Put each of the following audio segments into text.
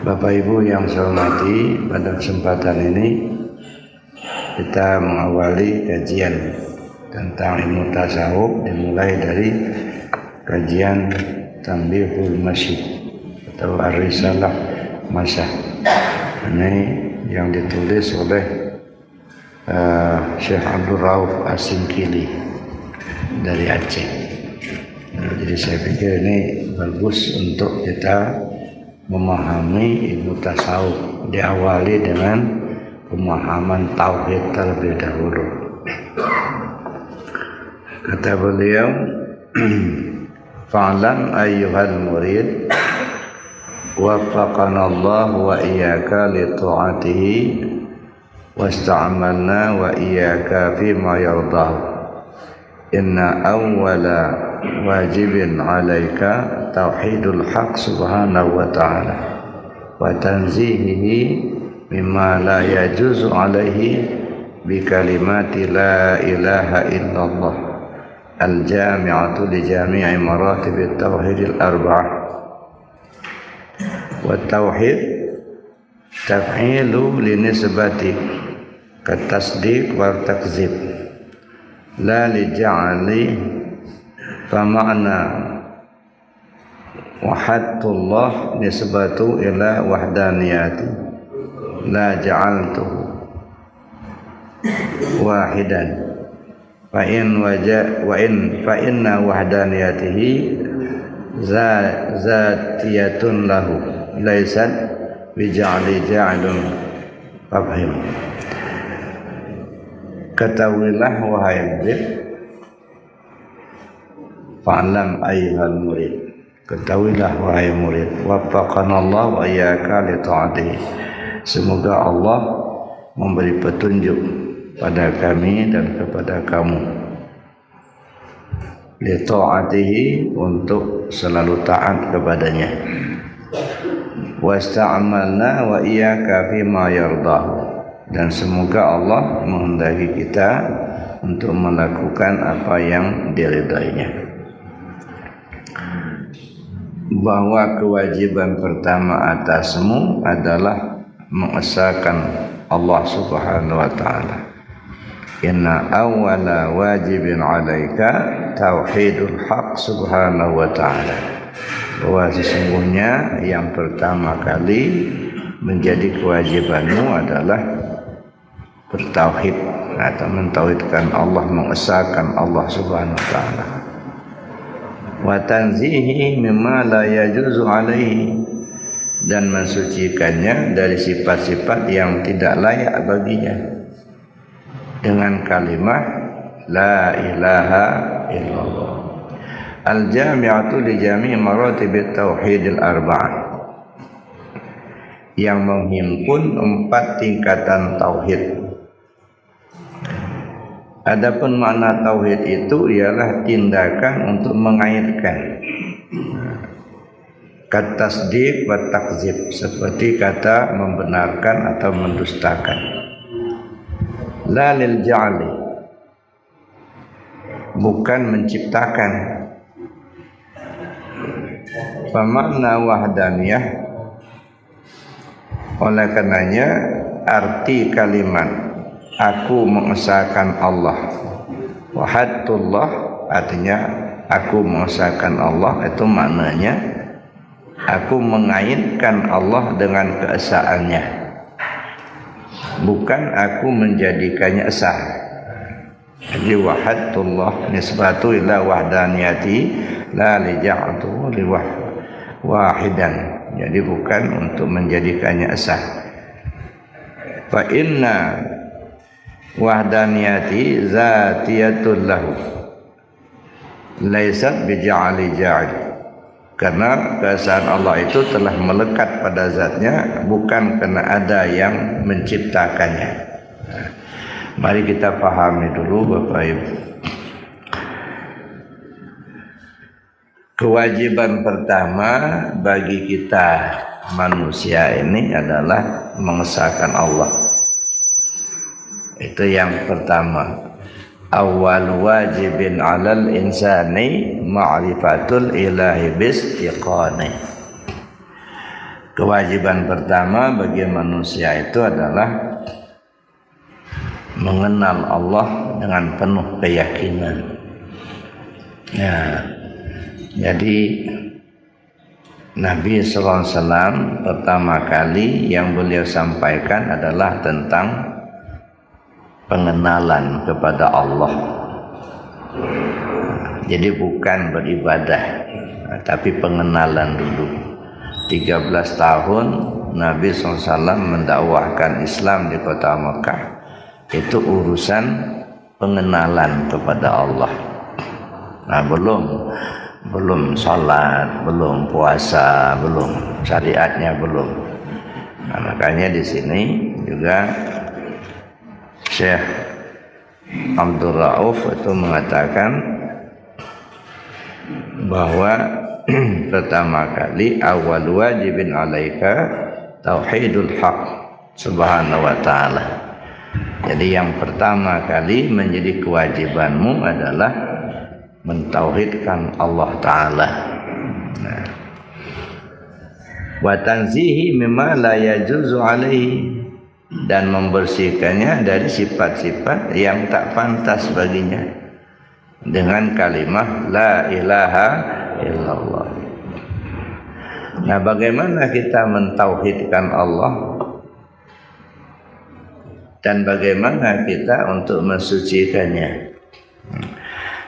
Bapak Ibu yang saya hormati, pada kesempatan ini kita mengawali kajian tentang ilmu tasawuf dimulai dari kajian Tanbihul Masjid atau Ar-Risalah Masyah. Ini yang ditulis oleh Syekh Abdul Rauf As-Singkili dari Aceh. Jadi saya pikir ini bagus untuk kita memahami ilmu tasawuf, diawali dengan pemahaman tauhid terlebih dahulu. Kata beliau, fa'lam ayyuhal murid waffaqana Allah wa iyyaka li ta'atihi wasta'malna wa iyyaka fi ma yardahu. Inna awwala wajibin 'alaika tauhidul haq subhanahu wa ta'ala wa tanzihihi mimma la yajuzu alaihi bi kalimati la ilaha illallah al-jami'atu li jami'i maratibit tauhidil arba'ah. Wa tauhid taf'ilu li nisbati katasdiq wa takzib la li ja'ali fa ma'na wahadtullah nisbatu ila wahdaniyati la ja'altuhu wahidan fa inna wahdaniyatihi zatiyatun lahu laysat bija'li ja'alun fafhim. Ketahuilah wahai murid, fa'lam ayyuhal murid, ketahuilah wahai murid, waffaqanallah wa iyyaka li ta'atihi, semoga Allah memberi petunjuk pada kami dan kepada kamu, li ta'atihi, untuk selalu taat kepadanya, wasta'amalna wa iyyaka fi ma yardahu, dan semoga Allah menghendaki kita untuk melakukan apa yang diridainya. Bahwa kewajiban pertama atasmu adalah mengesahkan Allah Subhanahu wa ta'ala. Inna awwala wajibin 'alaika tauhidul haq subhanahu wa ta'ala, bahwa sesungguhnya yang pertama kali menjadi kewajibanmu adalah bertauhid atau mentauhidkan Allah, mengesahkan Allah Subhanahu wa ta'ala. Wa tanzihi mimma la yajuzu alaihi, dan mensucikannya dari sifat-sifat yang tidak layak baginya dengan kalimat la ilaha illallah al-jami'atu li jami' maratibit tauhidil arba'ah, yang menghimpun 4 tingkatan tauhid. Adapun makna tauhid itu ialah tindakan untuk mengaitkan, kata tasdiq wa takzib, seperti kata membenarkan atau mendustakan. La lil ja'li, bukan menciptakan. Famakna wahdaniyah, oleh karenanya arti kalimat aku mengesahkan Allah, wahadtullah, artinya aku mengesahkan Allah, itu maknanya aku mengaitkan Allah dengan keesaannya, bukan aku menjadikannya esa. Jadi wahadtullah nisbatu ila wahdaniyati la lija'atuhu wahidan, jadi bukan untuk menjadikannya esa. Fa inna wahdaniyati zatiyatul lahu laysat bija'ali ja'il, karena keesaan Allah itu telah melekat pada zatnya, bukan karena ada yang menciptakannya. Mari kita pahami dulu Bapak Ibu. Kewajiban pertama bagi kita manusia ini adalah mengesahkan Allah. Itu yang pertama. Awal wajibin 'alal insani ma'rifatul ilahi bistiqani. Kewajiban pertama bagi manusia itu adalah mengenal Allah dengan penuh keyakinan. Ya, jadi Nabi SAW pertama kali yang beliau sampaikan adalah tentang pengenalan kepada Allah. Jadi bukan beribadah, tapi pengenalan dulu. 13 tahun Nabi SAW mendakwahkan Islam di kota Mekah. Itu urusan pengenalan kepada Allah. Nah, belum salat, belum puasa, belum syariatnya belum. Nah, makanya di sini juga Syekh Abdul Rauf itu mengatakan bahwa pertama kali awal wajibin alaika tauhidul haq subhanahu wa ta'ala. Jadi yang pertama kali menjadi kewajibanmu adalah mentauhidkan Allah Ta'ala. Nah, wa tanzihi mimma la yajuzu alaihi, dan membersihkannya dari sifat-sifat yang tak pantas baginya dengan kalimat la ilaha illallah. Nah, bagaimana kita mentauhidkan Allah dan bagaimana kita untuk mensucikannya?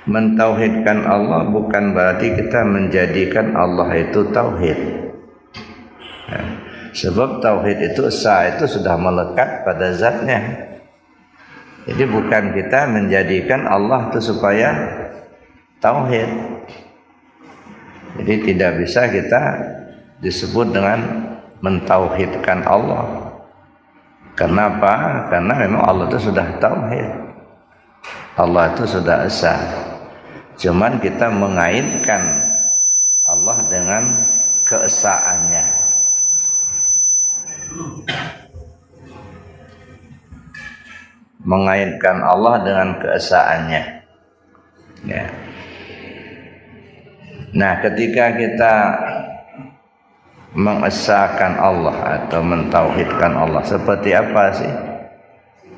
Mentauhidkan Allah bukan berarti kita menjadikan Allah itu tauhid. Sebab tauhid itu esa itu sudah melekat pada zatnya. Jadi bukan kita menjadikan Allah itu supaya tauhid. Jadi tidak bisa kita disebut dengan mentauhidkan Allah. Kenapa? Karena memang Allah itu sudah tauhid. Allah itu sudah esa. Cuman kita mengaitkan Allah dengan keesaannya. Mengaitkan Allah dengan keesaannya. Ya. Nah, ketika kita mengesahkan Allah atau mentauhidkan Allah, seperti apa sih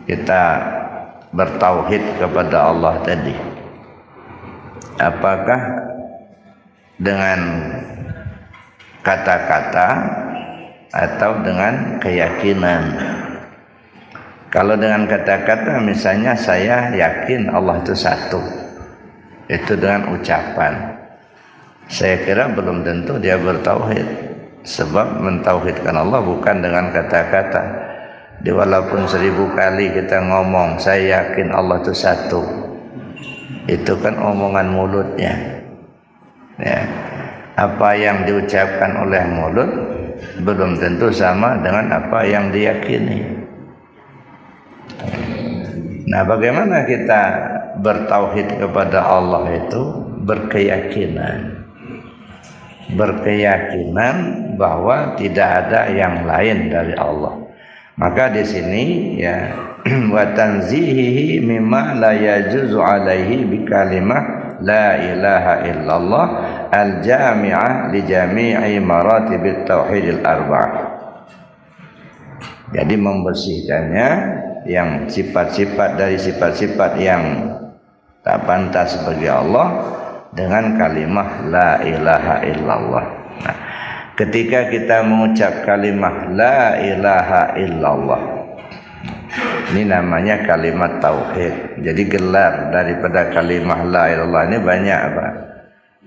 kita bertauhid kepada Allah tadi? Apakah dengan kata-kata atau dengan keyakinan? Kalau dengan kata-kata, misalnya saya yakin Allah itu satu, itu dengan ucapan. Saya kira belum tentu dia bertauhid, sebab mentauhidkan Allah bukan dengan kata-kata. Walaupun 1000 kali kita ngomong saya yakin Allah itu satu, itu kan omongan mulutnya. Ya. Apa yang diucapkan oleh mulut belum tentu sama dengan apa yang diyakini. Nah, bagaimana kita bertauhid kepada Allah itu berkeyakinan bahwa tidak ada yang lain dari Allah. Maka di sini ya wa tanzihihi mimma la yajuzu alaihi bi kalimah la ilaha illallah al-jami'ah li jami'i maratibit tauhidil arba'ah. Jadi membersihkannya yang sifat-sifat dari sifat-sifat yang tak pantas bagi Allah dengan kalimah la ilaha illallah. Nah, ketika kita mengucap kalimah la ilaha illallah, ini namanya kalimat tauhid. Jadi gelar daripada kalimah la ilallah ini banyak, Pak.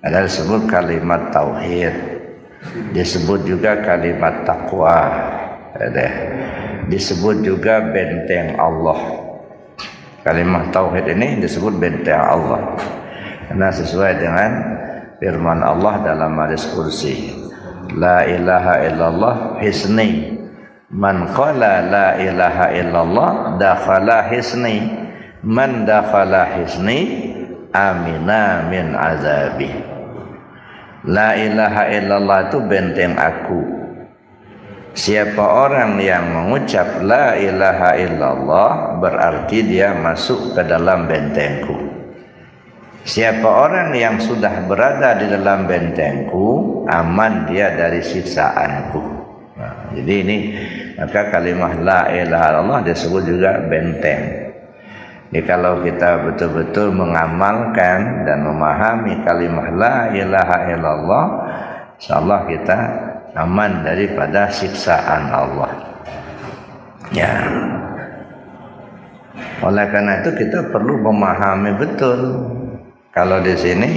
Ada disebut kalimat tauhid, disebut juga kalimat takwa, disebut juga benteng Allah. Kalimat tauhid ini disebut benteng Allah karena sesuai dengan firman Allah dalam hadis kursi, la ilaha illallah hisni, man qala la ilaha illallah dakhala hisni, man dakhala hisni amina min azabi. La ilaha illallah itu benteng aku. Siapa orang yang mengucap la ilaha illallah berarti dia masuk ke dalam bentengku. Siapa orang yang sudah berada di dalam bentengku, aman dia dari siksaanku. Jadi ini maka kalimah la ilaha illallah disebut juga benteng. Jadi kalau kita betul-betul mengamalkan dan memahami kalimah la ilaha illallah, insyaallah kita aman daripada siksaan Allah. Ya. Oleh karena itu kita perlu memahami betul. Kalau di sini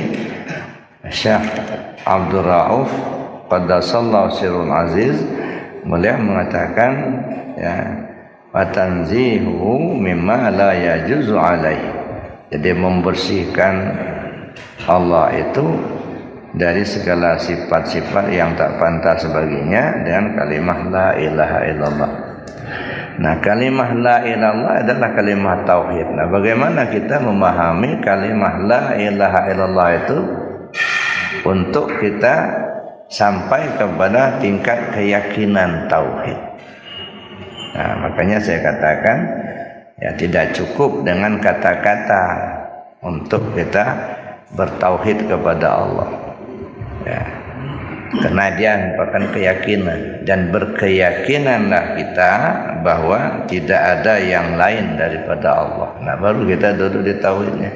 Syekh Abdul Rauf Qaddasallahu sirrul aziz beliau mengatakan ya wa tanzihu mimma la yajuzu alaihi. Jadi membersihkan Allah itu dari segala sifat-sifat yang tak pantas baginya dengan kalimah la ilaha illallah. Nah, kalimah la ilallah adalah kalimah tauhid. Nah, bagaimana kita memahami kalimah la ilaha illallah itu untuk kita sampai kepada tingkat keyakinan tauhid. Nah, makanya saya katakan ya tidak cukup dengan kata-kata untuk kita bertauhid kepada Allah. Ya. Karena dia merupakan keyakinan, dan berkeyakinanlah kita bahwa tidak ada yang lain daripada Allah. Nah, baru kita duduk di tauhidnya.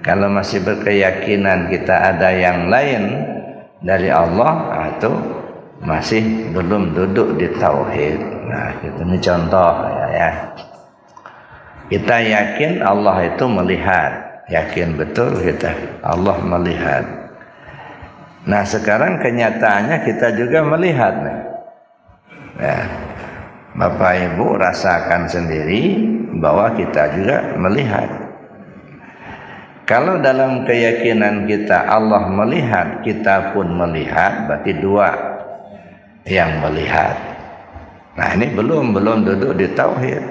Kalau masih berkeyakinan kita ada yang lain dari Allah, itu masih belum duduk di tauhid. Nah, ini contoh ya. Kita yakin Allah itu melihat, yakin betul kita Allah melihat. Nah, sekarang kenyataannya kita juga melihat. Ya, Bapak Ibu rasakan sendiri bahwa kita juga melihat. Kalau dalam keyakinan kita Allah melihat, kita pun melihat, berarti dua yang melihat. Nah, ini belum duduk di tauhid.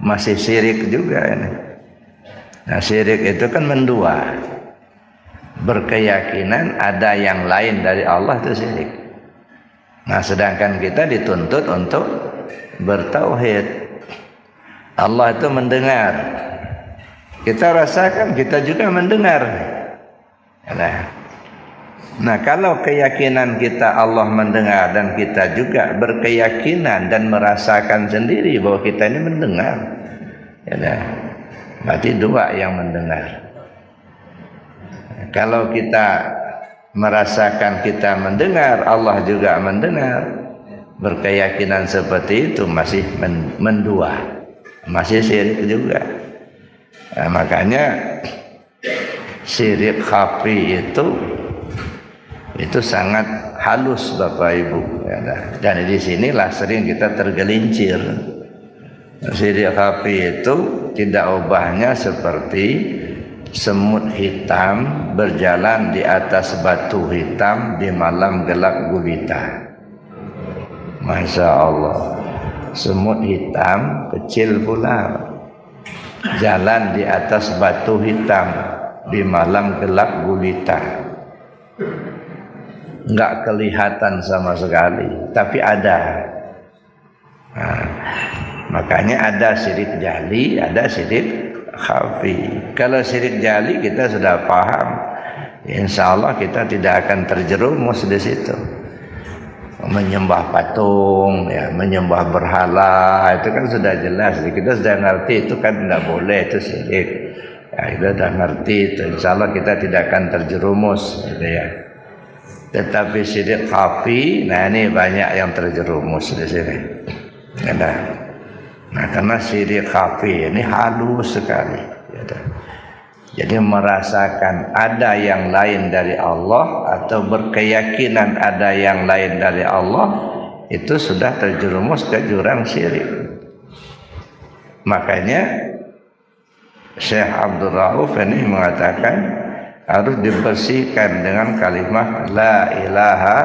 Masih syirik juga ini. Nah, syirik itu kan mendua. Berkeyakinan ada yang lain dari Allah itu syirik. Nah, sedangkan kita dituntut untuk bertauhid. Allah itu mendengar. Kita rasakan, kita juga mendengar. Nah, kalau keyakinan kita Allah mendengar dan kita juga berkeyakinan dan merasakan sendiri bahwa kita ini mendengar, berarti dua yang mendengar. Kalau kita merasakan kita mendengar, Allah juga mendengar, berkeyakinan seperti itu masih mendua, masih syirik juga. Nah, makanya syirik khafi itu sangat halus Bapak Ibu. Dan di sinilah sering kita tergelincir. Syirik khafi itu tidak ubahnya seperti semut hitam berjalan di atas batu hitam di malam gelap gulita. Masya Allah, semut hitam kecil pula jalan di atas batu hitam di malam gelap gulita. Enggak kelihatan sama sekali, tapi ada. Nah, makanya ada syirik jali, ada syirik khafi. Kalau syirik jali kita sudah paham, insya Allah kita tidak akan terjerumus di situ. Menyembah patung, ya, menyembah berhala, itu kan sudah jelas. Kita sudah ngerti itu kan tidak boleh, itu syirik. Ya, kita sudah ngerti itu. Insya Allah kita tidak akan terjerumus, gitu ya. Tetapi syirik khafi, nah ini banyak yang terjerumus di sini. Nah, karena syirik khafi ini halus sekali. Jadi merasakan ada yang lain dari Allah atau berkeyakinan ada yang lain dari Allah, itu sudah terjerumus ke jurang syirik. Makanya Syekh Abdul Rauf ini mengatakan harus dibersihkan dengan kalimat la ilaha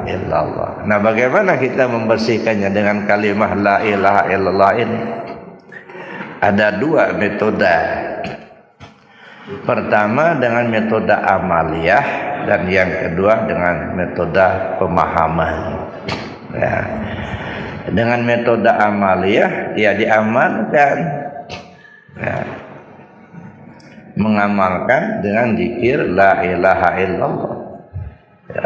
illallah. Nah, bagaimana kita membersihkannya dengan kalimat la ilaha illallah ini? Ada dua metode. Pertama dengan metode amaliyah, dan yang kedua dengan metode pemahaman. Ya. Dengan metode amaliyah, ya diamalkan. Ya. Mengamalkan dengan zikir la ilaha illallah. Ya.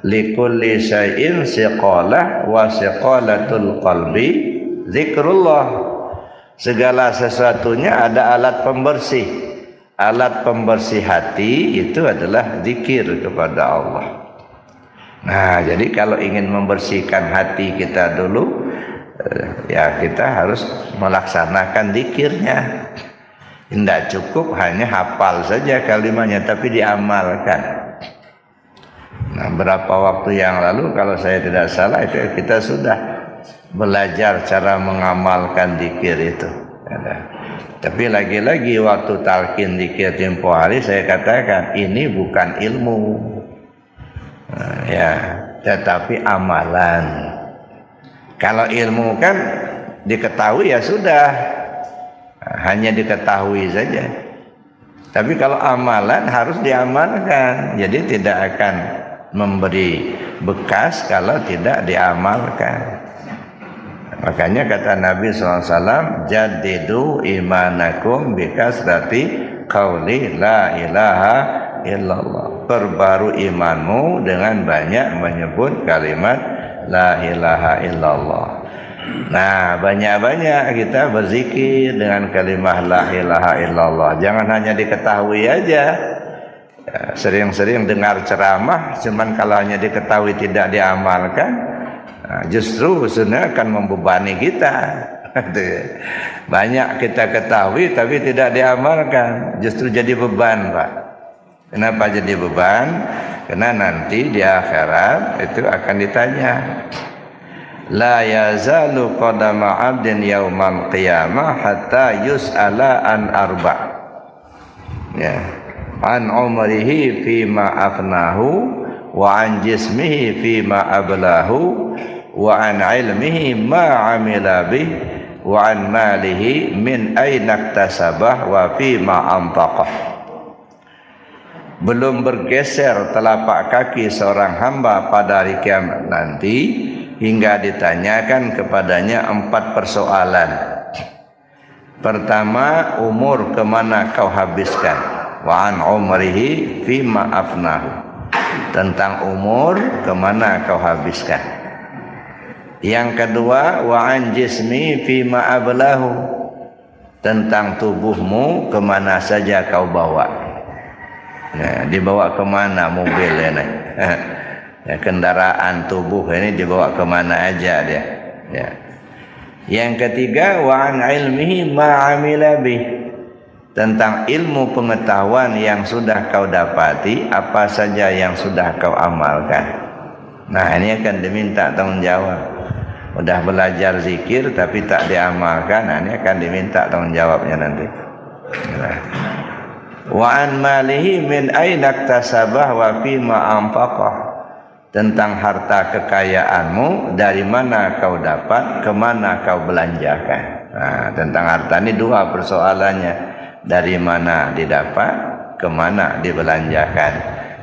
likulli syai'in siqalah wa siqalatul qalbi zikrullah. Segala sesuatunya ada alat pembersih. Alat pembersih hati itu adalah zikir kepada Allah. Nah, jadi kalau ingin membersihkan hati kita dulu, ya kita harus melaksanakan zikirnya. Tidak cukup hanya hafal saja kalimatnya, tapi diamalkan. Nah, berapa waktu yang lalu kalau saya tidak salah itu kita sudah belajar cara mengamalkan zikir itu. Tapi lagi-lagi waktu talqin zikir tempo hari saya katakan ini bukan ilmu, ya, tetapi amalan. Kalau ilmu kan diketahui ya sudah, hanya diketahui saja. Tapi kalau amalan harus diamalkan. Jadi tidak akan memberi bekas kalau tidak diamalkan. Makanya kata Nabi SAW, jadidu imanakum bikasrati qauli la ilaha illallah. Perbaru imanmu dengan banyak menyebut kalimat la ilaha illallah. Nah, banyak-banyak kita berzikir dengan kalimat la ilaha illallah. Jangan hanya diketahui aja. Sering-sering dengar ceramah, cuman kalau hanya diketahui tidak diamalkan, justru sebenarnya akan membebani kita. Banyak kita ketahui tapi tidak diamalkan, justru jadi beban, Pak. Kenapa jadi beban? Karena nanti di akhirat itu akan ditanya. La yazalu qadama 'abdin yaumal qiyamah hatta yus'ala an arba'. Ya. An umrihi fima afnahu wa an jismihi fima ablahu wa an ilmihi ma amila bih wa an malihi min aina iktasabah wa fima anfaqah. Belum bergeser telapak kaki seorang hamba pada hari kiamat nanti hingga ditanyakan kepadanya 4 persoalan. Pertama, umur kemana kau habiskan? Wa an umrihi fima afnahu. Tentang umur kemana kau habiskan. Yang kedua, wa an jismi fima ablahu. Tentang tubuhmu kemana saja kau bawa. Nah, dibawa kemana mobil ini? Ya, kendaraan tubuh ini dibawa kemana aja dia. Ya. Yang ketiga, wa an ilmihi ma amila bih. Tentang ilmu pengetahuan yang sudah kau dapati, apa saja yang sudah kau amalkan. Nah, ini akan diminta tanggung jawab. Udah belajar zikir tapi tak diamalkan, nah ini akan diminta tanggung jawabnya nanti. Nah. Wa an malihi min aina iktasabah wa fima anfaqah. Tentang harta kekayaanmu, dari mana kau dapat, kemana kau belanjakan. Nah, tentang harta ini 2 persoalannya. Dari mana didapat, kemana dibelanjakan.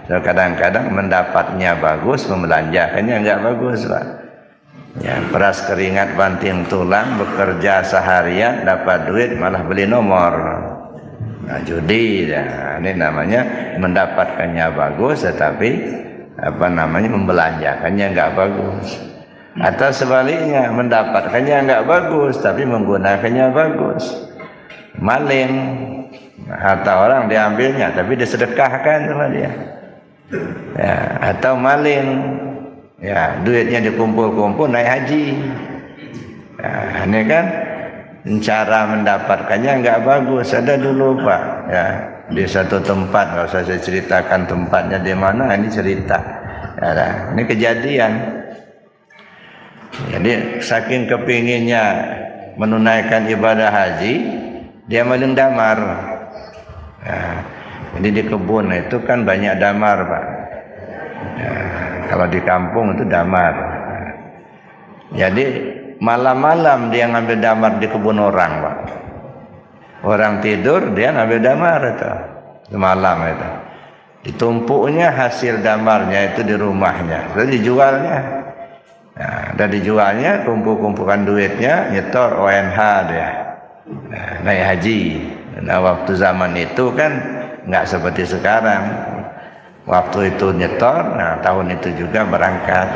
So, kadang-kadang mendapatnya bagus, membelanjakannya enggak bagus, Pak. Ya, peras keringat banting tulang, bekerja seharian, dapat duit malah beli nomor. Nah, judi, ya. Ini namanya mendapatkannya bagus, tetapi membelanjakannya enggak bagus. Atau sebaliknya, mendapatkannya enggak bagus, tapi menggunakannya bagus. Maling, harta orang diambilnya tapi disedekahkan sama dia. Ya, atau maling, ya duitnya dikumpul-kumpul naik haji. Ya, ini kan cara mendapatkannya enggak bagus. Ada dulu, Pak, ya, di satu tempat, enggak usah saya ceritakan tempatnya di mana, ini cerita. Ya, ini kejadian. Jadi saking kepinginnya menunaikan ibadah haji, dia maling damar. Ya, jadi di kebun itu kan banyak damar, Pak. Ya, kalau di kampung itu damar. Jadi malam-malam dia ngambil damar di kebun orang, Pak. Orang tidur dia ngambil damar itu malam itu. Ditumpuknya hasil damarnya itu di rumahnya, terus dijualnya. Nah, dan dijualnya, kumpul-kumpulkan duitnya, nyetor ONH dia. Nah, naik haji. Nah, waktu zaman itu kan nggak seperti sekarang. waktu itu nyetor, nah tahun itu juga berangkat.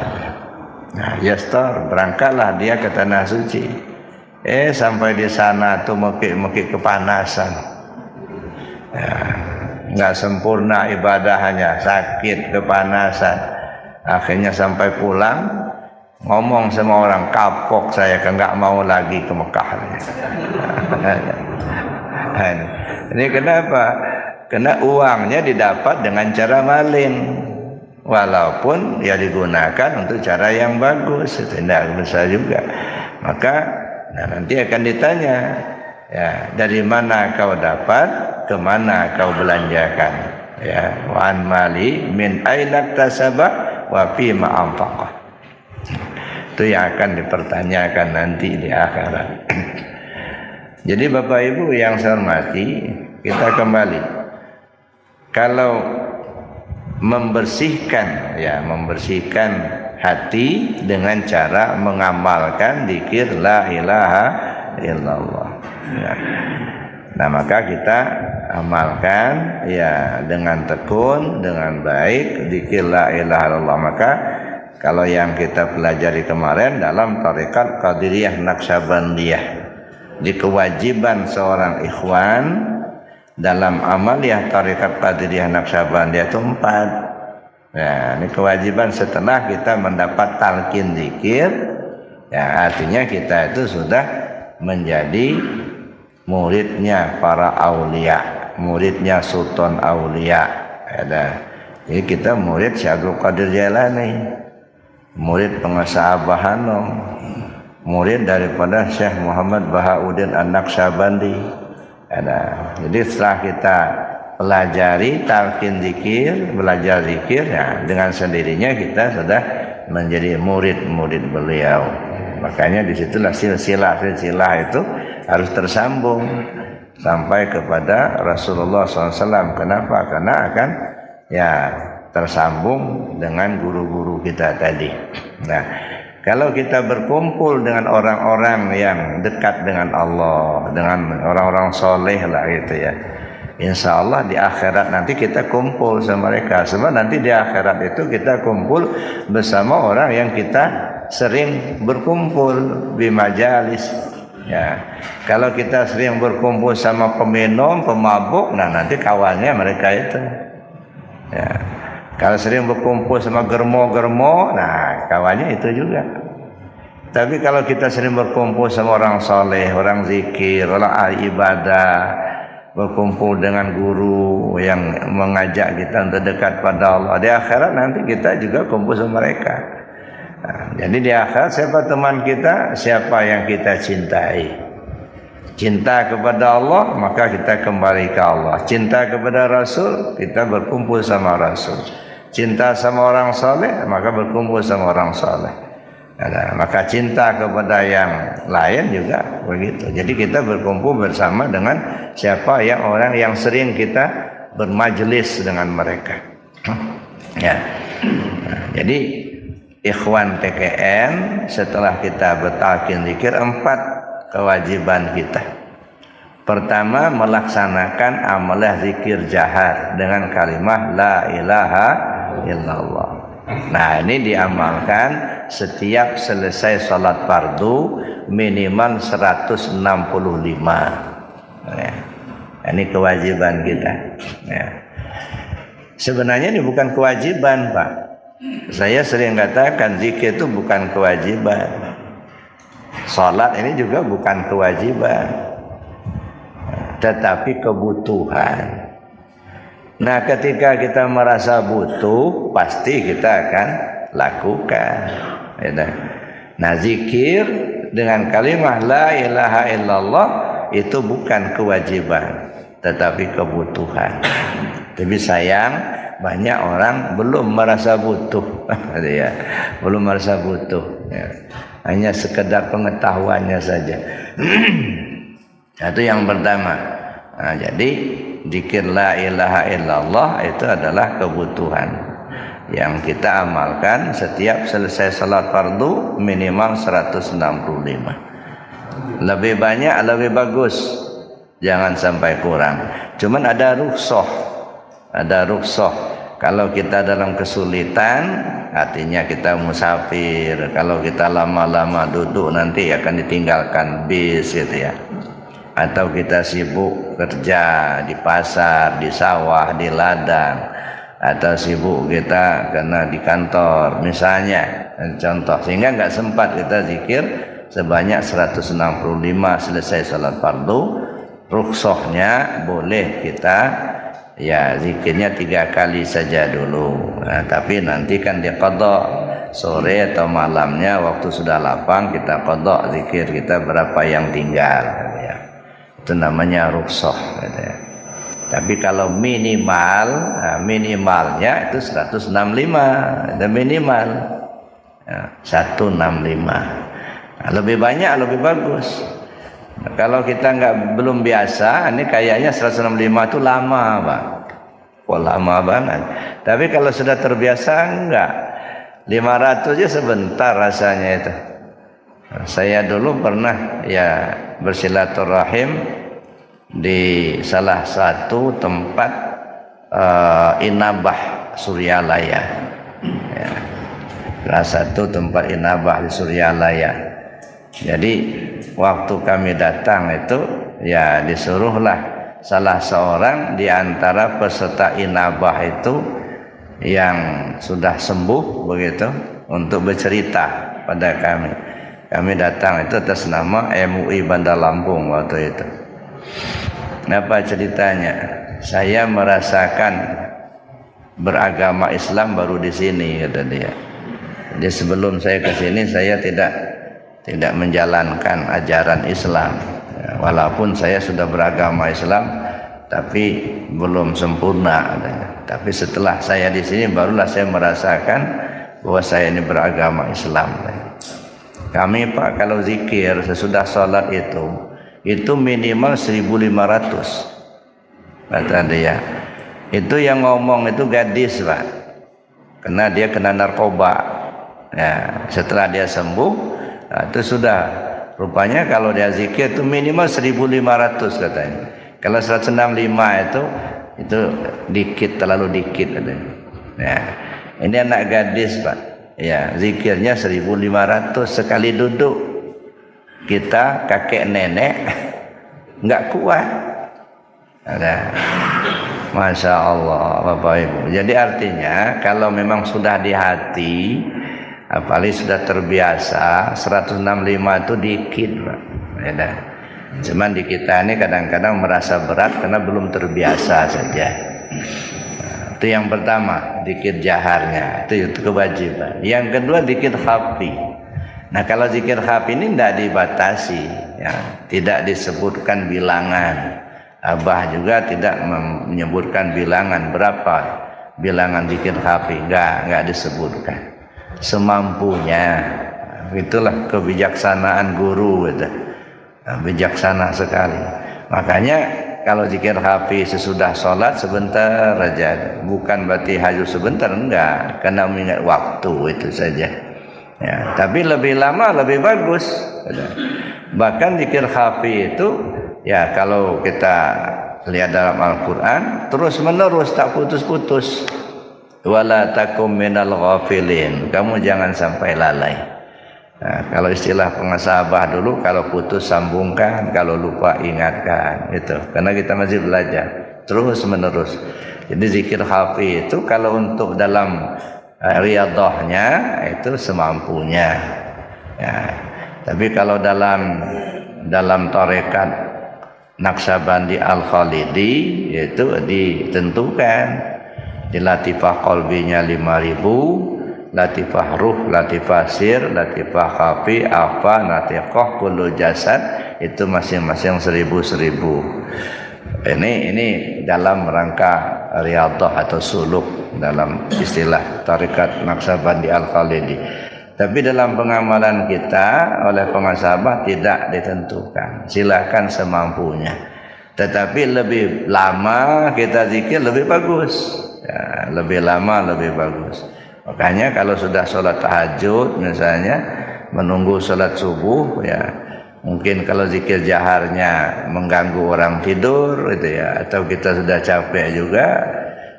Nah, yastor, berangkatlah dia ke tanah suci. Sampai di sana tuh mekik kepanasan. Ya, nggak sempurna ibadahnya, sakit, kepanasan. Akhirnya sampai pulang, ngomong sama orang, kapok saya, nggak mau lagi ke Mekah. Ini kenapa? Karena uangnya didapat dengan cara maling, walaupun ya digunakan untuk cara yang bagus, tidak bisa juga. Maka nanti akan ditanya, ya, dari mana kau dapat, kemana kau belanjakan, ya, wan mali min aina tasabah wa fi ma anfaqah. Itu yang akan dipertanyakan nanti di akhirat. Jadi Bapak Ibu yang saya hormati, kita kembali. Kalau membersihkan hati dengan cara mengamalkan zikir la ilaha illallah. Ya. Nah, maka kita amalkan ya dengan tekun, dengan baik zikir la ilaha illallah. Maka kalau yang kita pelajari kemarin dalam tarekat Qadiriyah Naqsyabandiyah, di kewajiban seorang ikhwan dalam amaliyah tarekat Qadiriyah Naqsyabandiyah itu 4. Ya, ini kewajiban setelah kita mendapat talqin zikir, ya artinya kita itu sudah menjadi muridnya para aulia, muridnya sultan aulia. Ya, jadi kita murid Syekh Abdul Qadir Jailani, murid pengusaha Abah Hanom, murid daripada Syekh Muhammad Bahauddin An-Naqsyabandi. Jadi setelah kita pelajari talqin zikir, belajar zikir, ya dengan sendirinya kita sudah menjadi murid-murid beliau. Makanya disitulah silsilah itu harus tersambung sampai kepada Rasulullah SAW. Kenapa? Karena akan ya tersambung dengan guru-guru kita tadi. Nah, kalau kita berkumpul dengan orang-orang yang dekat dengan Allah, dengan orang-orang soleh lah gitu ya, insya Allah di akhirat nanti kita kumpul sama mereka. Sebab nanti di akhirat itu kita kumpul bersama orang yang kita sering berkumpul di majalis. Ya, kalau kita sering berkumpul sama peminum, pemabuk, nah nanti kawannya mereka itu. Ya. Kalau sering berkumpul sama germo-germo, nah kawannya itu juga. Tapi kalau kita sering berkumpul sama orang soleh, orang zikir, orang ahli ibadah, berkumpul dengan guru yang mengajak kita untuk dekat pada Allah, di akhirat nanti kita juga kumpul sama mereka. Nah, jadi di akhirat siapa teman kita, siapa yang kita cintai. Cinta kepada Allah, maka kita kembali ke Allah. Cinta kepada Rasul, kita berkumpul sama Rasul. Cinta sama orang soleh, maka berkumpul sama orang soleh. Nah, maka cinta kepada yang lain juga begitu. Jadi kita berkumpul bersama dengan siapa yang orang yang sering kita bermajelis dengan mereka. Ya. Nah, jadi ikhwan TKN setelah kita bertalqin zikir, 4 kewajiban kita. Pertama, melaksanakan amalah zikir jahar dengan kalimat la ilaha illallah. Nah, ini diamalkan setiap selesai salat fardu minimal 165. Ya. Ini kewajiban kita. Ya. Sebenarnya ini bukan kewajiban, Pak. Saya sering katakan zikir itu bukan kewajiban. Salat ini juga bukan kewajiban, tetapi kebutuhan. Nah, ketika kita merasa butuh, pasti kita akan lakukan. Nah, zikir dengan kalimat la ilaha illallah itu bukan kewajiban, tetapi kebutuhan. Tapi sayang, banyak orang belum merasa butuh. Ya, belum merasa butuh. Ya. Hanya sekedar pengetahuannya saja. Itu yang pertama. Nah, jadi zikir la ilaha illallah itu adalah kebutuhan yang kita amalkan setiap selesai salat fardu minimal 165. Lebih banyak lebih bagus, jangan sampai kurang. Cuman ada rukhsah Kalau kita dalam kesulitan, artinya kita musafir. Kalau kita lama-lama duduk nanti akan ditinggalkan bis gitu ya. Atau kita sibuk kerja di pasar, di sawah, di ladang, atau sibuk kita karena di kantor misalnya, contoh, sehingga nggak sempat kita zikir sebanyak 165 selesai salat fardu. Rukhsahnya boleh kita ya zikirnya 3 kali saja dulu. Nah, tapi nanti kan dia qada sore atau malamnya waktu sudah lapang kita qada zikir kita berapa yang tinggal ya. Itu namanya rukhsah gitu ya. Tapi kalau minimal, minimalnya itu 165, itu minimal ya, 165. Nah, lebih banyak lebih bagus. Nah, kalau kita belum biasa, ini kayaknya 165 itu lama, Pak. Wah, lama banget. Tapi kalau sudah terbiasa enggak. 500 aja sebentar rasanya itu. Nah, saya dulu pernah ya bersilaturahim di salah satu tempat Inabah Suryalaya. Ya. Salah satu tempat Inabah di Suryalaya. Jadi waktu kami datang itu ya disuruhlah salah seorang di antara peserta Inabah itu yang sudah sembuh begitu untuk bercerita pada kami. Kami datang itu atas nama MUI Bandar Lampung waktu itu. Apa ceritanya? Saya merasakan beragama Islam baru di sini kata dia. Jadi sebelum saya ke sini saya tidak menjalankan ajaran Islam. Ya, walaupun saya sudah beragama Islam tapi belum sempurna. Tapi setelah saya di sini barulah saya merasakan bahwa saya ini beragama Islam. Kami Pak kalau zikir sesudah sholat itu minimal 1.500 kata dia. Itu yang ngomong itu gadis Pak, karena dia kena narkoba. Ya, setelah dia sembuh, nah, itu sudah rupanya kalau dia zikir itu minimal 1.500 katanya. Kalau 165 itu dikit, terlalu dikit katanya. Ya, ini anak gadis Pak. Ya, zikirnya 1.500 sekali duduk. Kita kakek nenek nggak kuat. Ada, Masya Allah Bapak Ibu. Jadi artinya kalau memang sudah di hati, apalagi sudah terbiasa, 165 itu dikit Pak. Ya, cuman di kita ini kadang-kadang merasa berat karena belum terbiasa saja. Itu yang pertama, zikir jaharnya, itu kewajiban. Yang kedua zikir khafi. Nah kalau zikir khafi ini tidak dibatasi, ya, tidak disebutkan bilangan. Abah juga tidak menyebutkan bilangan berapa bilangan zikir khafi, enggak disebutkan. Semampunya, itulah kebijaksanaan guru itu. Bijaksana sekali. Makanya kalau zikir khafi sesudah sholat sebentar aja, bukan berarti hajur sebentar, enggak, karena mengingat waktu itu saja. Ya, tapi lebih lama lebih bagus. Bahkan zikir khafi itu ya kalau kita lihat dalam Al-Quran terus menerus tak putus-putus. Wala takum minal ghafilin, kamu jangan sampai lalai. Nah, kalau istilah pengasabah dulu, kalau putus sambungkan, kalau lupa ingatkan, itu karena kita masih belajar terus menerus. Jadi zikir khafi itu kalau untuk dalam riyadhahnya itu semampunya ya. Tapi kalau dalam tarekat Naqsabandi Al-Khalidi itu ditentukan di latifah qalbinya 5.000, latifah ruh, latifah sir, latifah khafi, afa, natiqah, kullu jasad itu masing-masing 1.000. Ini dalam rangka riyadhah atau suluk dalam istilah tarekat Naqsabandi Al-Khalidi. Tapi dalam pengamalan kita oleh pengasabah tidak ditentukan. Silakan semampunya. Tetapi lebih lama kita zikir lebih bagus. Ya, lebih lama lebih bagus. Makanya kalau sudah sholat tahajud misalnya menunggu sholat subuh ya, mungkin kalau zikir jaharnya mengganggu orang tidur gitu ya, atau kita sudah capek juga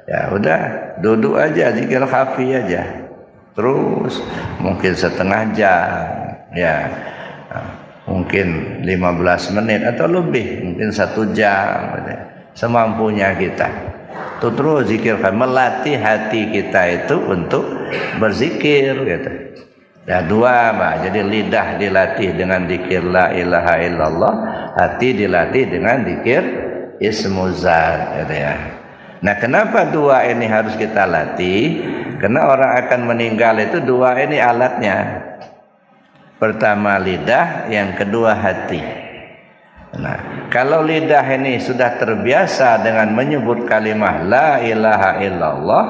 ya udah duduk aja zikir khafi aja. Terus mungkin setengah jam, ya. Mungkin 15 menit atau lebih, mungkin 1 jam, semampunya kita. Itu terus zikir, melatih hati kita itu untuk berzikir, gitu. Ya, dua, Pak. Jadi lidah dilatih dengan zikir la ilaha illallah, hati dilatih dengan zikir ismuzat, gitu ya. Nah, kenapa dua ini harus kita latih? Karena orang akan meninggal itu dua ini alatnya. Pertama lidah, yang kedua hati. Nah, kalau lidah ini sudah terbiasa dengan menyebut kalimah la ilaha illallah,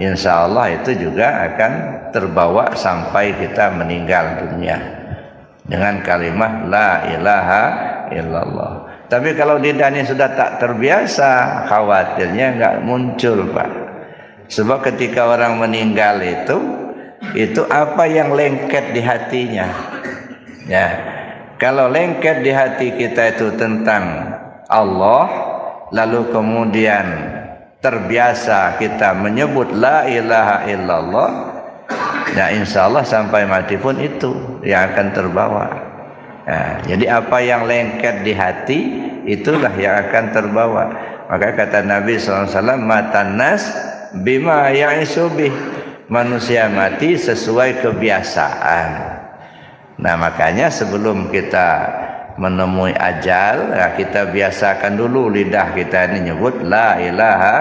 insya Allah itu juga akan terbawa sampai kita meninggal dunia dengan kalimah la ilaha illallah. Tapi kalau lidah ini sudah tak terbiasa, khawatirnya enggak muncul, Pak. Sebab ketika orang meninggal itu apa yang lengket di hatinya. Ya. Kalau lengket di hati kita itu tentang Allah, lalu kemudian terbiasa kita menyebut la ilaha illallah, nah insya Allah sampai mati pun itu yang akan terbawa. Nah, jadi apa yang lengket di hati itulah yang akan terbawa. Maka kata Nabi SAW, matan nas bima ya'isu bih, manusia mati sesuai kebiasaan. Nah, makanya sebelum kita menemui ajal, ya kita biasakan dulu lidah kita ini nyebut la ilaha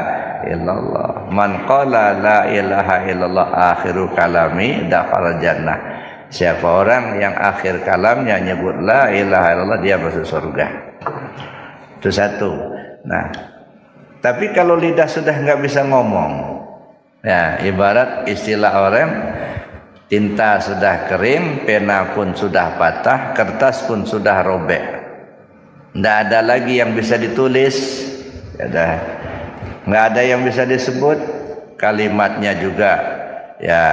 illallah. Man qala la ilaha illallah akhiru kalami dakhala jannah. Siapa orang yang akhir kalamnya nyebut la ilaha illallah, dia masuk surga. Itu satu. Nah, tapi kalau lidah sudah nggak bisa ngomong, ya ibarat istilah orang, tinta sudah kering, pena pun sudah patah, kertas pun sudah robek, nggak ada lagi yang bisa ditulis, nggak ada yang bisa disebut, kalimatnya juga ya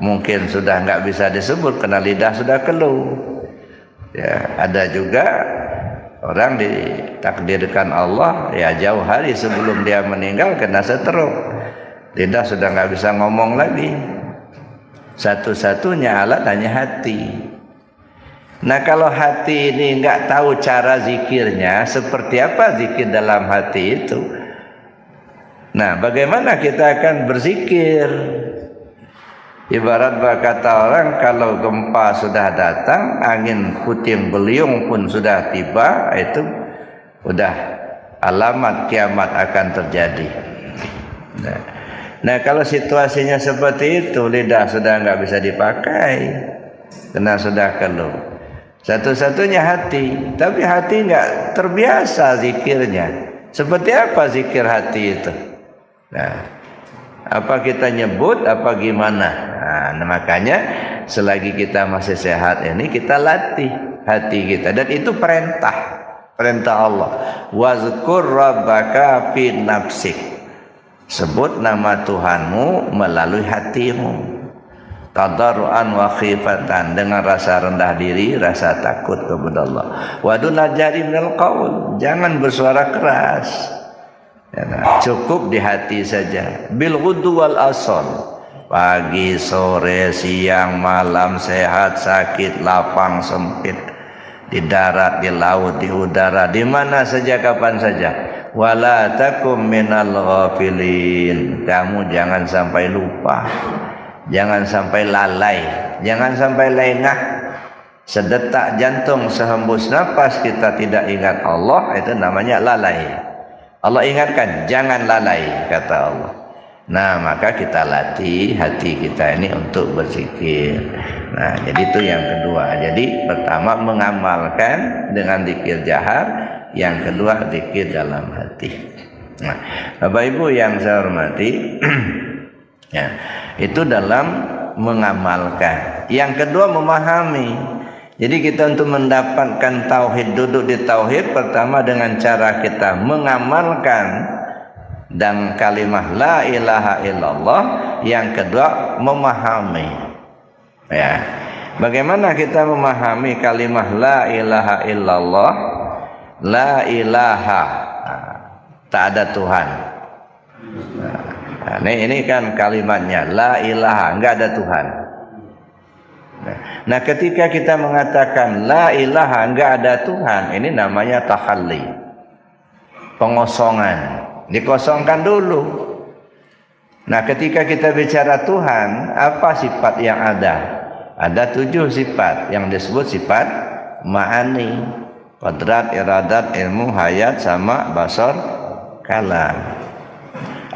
mungkin sudah nggak bisa disebut karena lidah sudah keluh. Ya, ada juga orang ditakdirkan Allah ya jauh hari sebelum dia meninggal kena stroke, lidah sudah nggak bisa ngomong lagi. Satu-satunya alat hanya hati. Nah, kalau hati ini nggak tahu cara zikirnya, seperti apa zikir dalam hati itu? Nah, bagaimana kita akan berzikir? Ibarat berkata orang, kalau gempa sudah datang, angin puting beliung pun sudah tiba, itu udah alamat kiamat akan terjadi. Nah, kalau situasinya seperti itu, lidah sudah nggak bisa dipakai, karena sudah keluh. Satu-satunya hati, tapi hati nggak terbiasa zikirnya. Seperti apa zikir hati itu? Nah, apa kita nyebut, apa gimana? Nah, makanya selagi kita masih sehat ini kita latih hati kita, dan itu perintah Allah. Wazkur rabbaka fi nafsik. Sebut nama Tuhanmu melalui hatimu. Tadarruan wa khifatan, dengan rasa rendah diri, rasa takut kepada Allah. Wa duna jari minal qaul, jangan bersuara keras. Ya, nah, cukup di hati saja. Bil ghuddu wal asal, pagi, sore, siang, malam, sehat, sakit, lapang, sempit, di darat, di laut, di udara, di mana saja, kapan saja. Wala takum minal ghafilin, kamu jangan sampai lupa, jangan sampai lalai, jangan sampai lengah. Sedetak jantung, sehembus nafas kita tidak ingat Allah, itu namanya lalai. Allah ingatkan, jangan lalai, kata Allah. Nah, maka kita latih hati kita ini untuk berzikir. Nah, jadi itu yang kedua. Jadi pertama mengamalkan dengan zikir jahar, yang kedua zikir dalam hati. Nah, Bapak Ibu yang saya hormati, ya, itu dalam mengamalkan. Yang kedua memahami. Jadi kita untuk mendapatkan tauhid, duduk di tauhid, pertama dengan cara kita mengamalkan dan kalimah la ilaha illallah, yang kedua memahami. Ya. Bagaimana kita memahami kalimah la ilaha illallah? La ilaha, tak ada Tuhan. Nah, ini kan kalimatnya la ilaha, enggak ada Tuhan. Nah, ketika kita mengatakan la ilaha, enggak ada Tuhan, ini namanya tahalli, pengosongan, dikosongkan dulu. Nah, ketika kita bicara Tuhan, apa sifat yang ada? Ada 7 sifat yang disebut sifat ma'ani, qadrat, iradat, ilmu, hayat, sama, basar, kalam.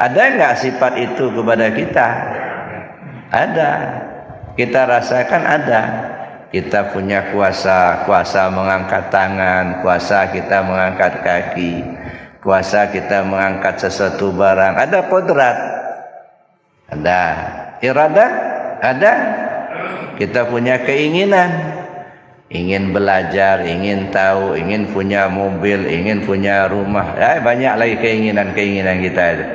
Ada enggak sifat itu kepada kita? Ada. Kita rasakan ada. Kita punya kuasa mengangkat tangan, kuasa kita mengangkat kaki, kuasa kita mengangkat sesuatu barang. Ada qadrat. Ada. Iradat? Ada. Kita punya keinginan. Ingin belajar, ingin tahu, ingin punya mobil, ingin punya rumah. Banyak lagi keinginan-keinginan kita itu.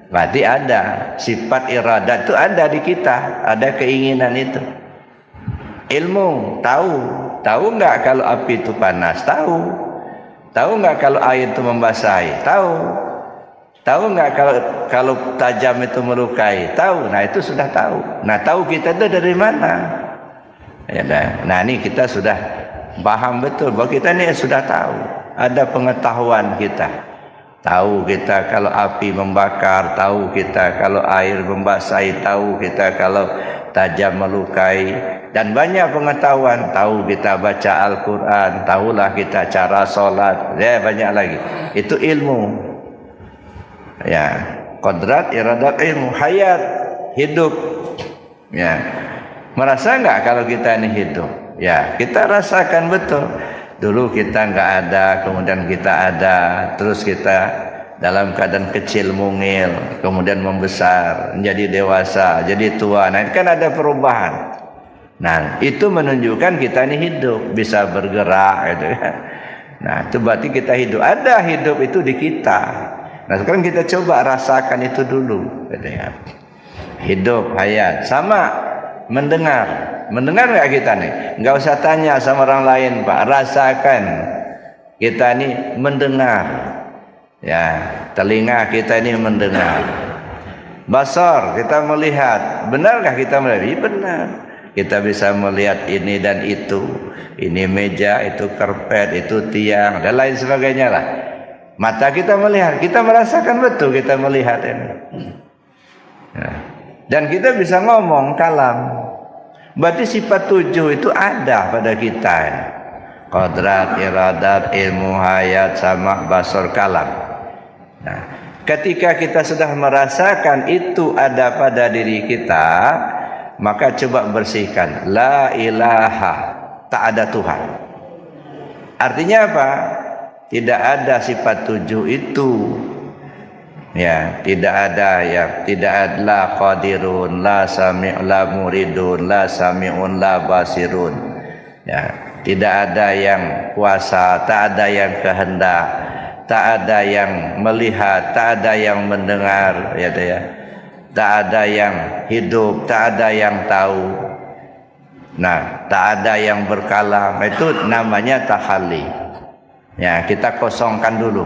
Berarti ada sifat iradat itu ada di kita, ada keinginan itu. Ilmu, tahu enggak kalau api itu panas? Tahu enggak kalau air itu membasahi? Tahu enggak kalau tajam itu melukai? Tahu. Nah, itu sudah tahu. Nah, tahu kita itu dari mana? Ya, nah, ini kita sudah paham betul bahwa kita ini sudah tahu. Ada pengetahuan kita. Tahu kita kalau api membakar, tahu kita kalau air membasahi, tahu kita kalau tajam melukai, dan banyak pengetahuan. Tahu kita baca Al-Quran, tahulah kita cara sholat, banyak lagi. Itu ilmu. Ya, qadrat, iradat, ilmu, hayat, hidup. Ya, merasa enggak kalau kita ini hidup? Ya, kita rasakan betul. Dulu kita enggak ada, kemudian kita ada, terus kita dalam keadaan kecil mungil, kemudian membesar, menjadi dewasa, jadi tua. Nah, kan ada perubahan. Nah, itu menunjukkan kita ini hidup, bisa bergerak gitu kan. Nah, itu berarti kita hidup. Ada hidup itu di kita. Nah, sekarang kita coba rasakan itu dulu gitu ya. Hidup, hayat, sama mendengar. Mendengar enggak kita nih? Enggak usah tanya sama orang lain, Pak. Rasakan. Kita ini mendengar. Ya, telinga kita ini mendengar. Basar, kita melihat. Benarkah kita melihat? Ya, benar. Kita bisa melihat ini dan itu. Ini meja, itu karpet, itu tiang, dan lain sebagainya lah. Mata kita melihat, kita merasakan betul kita melihat ini. Ya. Dan kita bisa ngomong kalam. Berarti sifat 7 itu ada pada kita. Qadrat, iradat, ilmu, hayat, sama, basar, kalam. Nah, ketika kita sudah merasakan itu ada pada diri kita, maka coba bersihkan. La ilaha, tak ada Tuhan. Artinya apa? Tidak ada sifat 7 itu. Ya, tidak ada la qadirun, la sami', la muridun, la sami'un, la basirun. Ya, tidak ada yang kuasa, tak ada yang kehendak, tak ada yang melihat, tak ada yang mendengar, ya. Tak ada yang hidup, tak ada yang tahu. Nah, tak ada yang berkalam. Itu namanya tahalli. Ya, kita kosongkan dulu.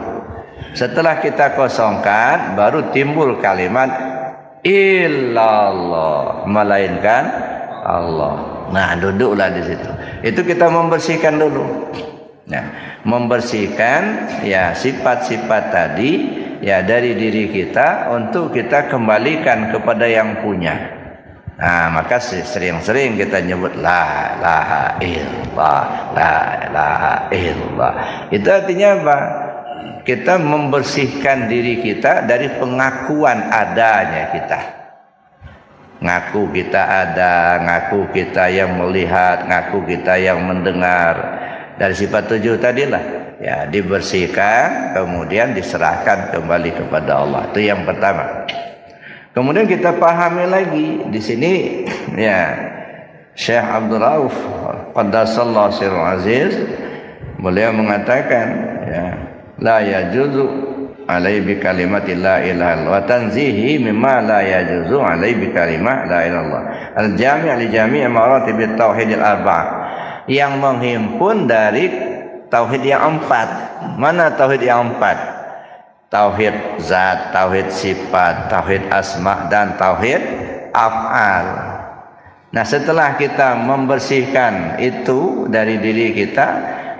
Setelah kita kosongkan, baru timbul kalimat illallah, melainkan Allah. Nah, duduklah di situ. Itu kita membersihkan dulu. Nah, membersihkan ya sifat-sifat tadi ya dari diri kita untuk kita kembalikan kepada yang punya. Nah, maka sering-sering kita nyebut la ilaha illallah, la ilaha illallah. Itu artinya apa? Kita membersihkan diri kita dari pengakuan adanya kita. Ngaku kita ada, ngaku kita yang melihat, ngaku kita yang mendengar. Dari sifat 7 tadilah ya dibersihkan, kemudian diserahkan kembali kepada Allah. Itu yang pertama. Kemudian kita pahami lagi di sini ya Syekh Abdul Rauf Qaddasallahu sirrul aziz, beliau mengatakan ya la yajuzu alai bi kalimati la ilaha illallah wa tanzihi mimma la yajuzu alai bi kalimat la ilaha illallah al jami' li jami' maratib tauhid al arba', yang menghimpun dari tauhid yang 4. Mana tauhid yang 4? tauhid zat, tauhid sifat, tauhid asma dan tauhid af'al. Nah, setelah kita membersihkan itu dari diri kita,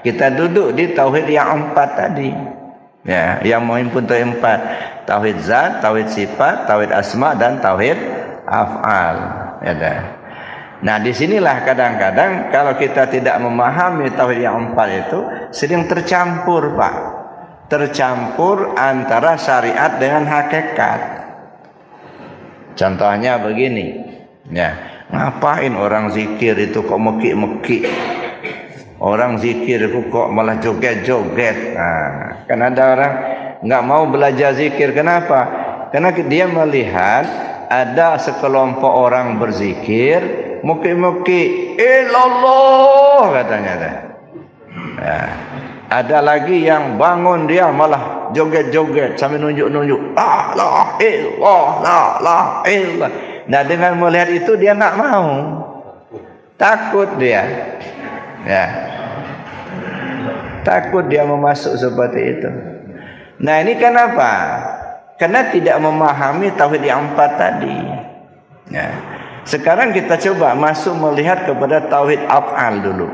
kita duduk di tauhid yang 4 tadi. Ya, yang menghimpun tauhid 4. Tauhid zat, tauhid sifat, tauhid asma dan tauhid af'al. Ya dah. Nah, disinilah kadang-kadang kalau kita tidak memahami tauhid yang 4 itu sering tercampur, Pak. Tercampur antara syariat dengan hakikat. Contohnya begini, ya, ngapain orang zikir itu kok meki-meki? Orang zikir itu kok malah joget-joget. Nah, kan ada orang nggak mau belajar zikir. Kenapa? Karena dia melihat ada sekelompok orang berzikir, meki-meki, ilallah katanya. Ya. Ada lagi yang bangun dia malah joget-joget sambil nunjuk-nunjuk, la la illallah, la la illallah. Nah, dengan melihat itu dia nak mau, takut dia, ya, takut dia memasuk seperti itu. Nah, ini kenapa? Karena tidak memahami tauhid yang 4 tadi. Ya. Sekarang kita coba masuk melihat kepada tauhid af'al dulu,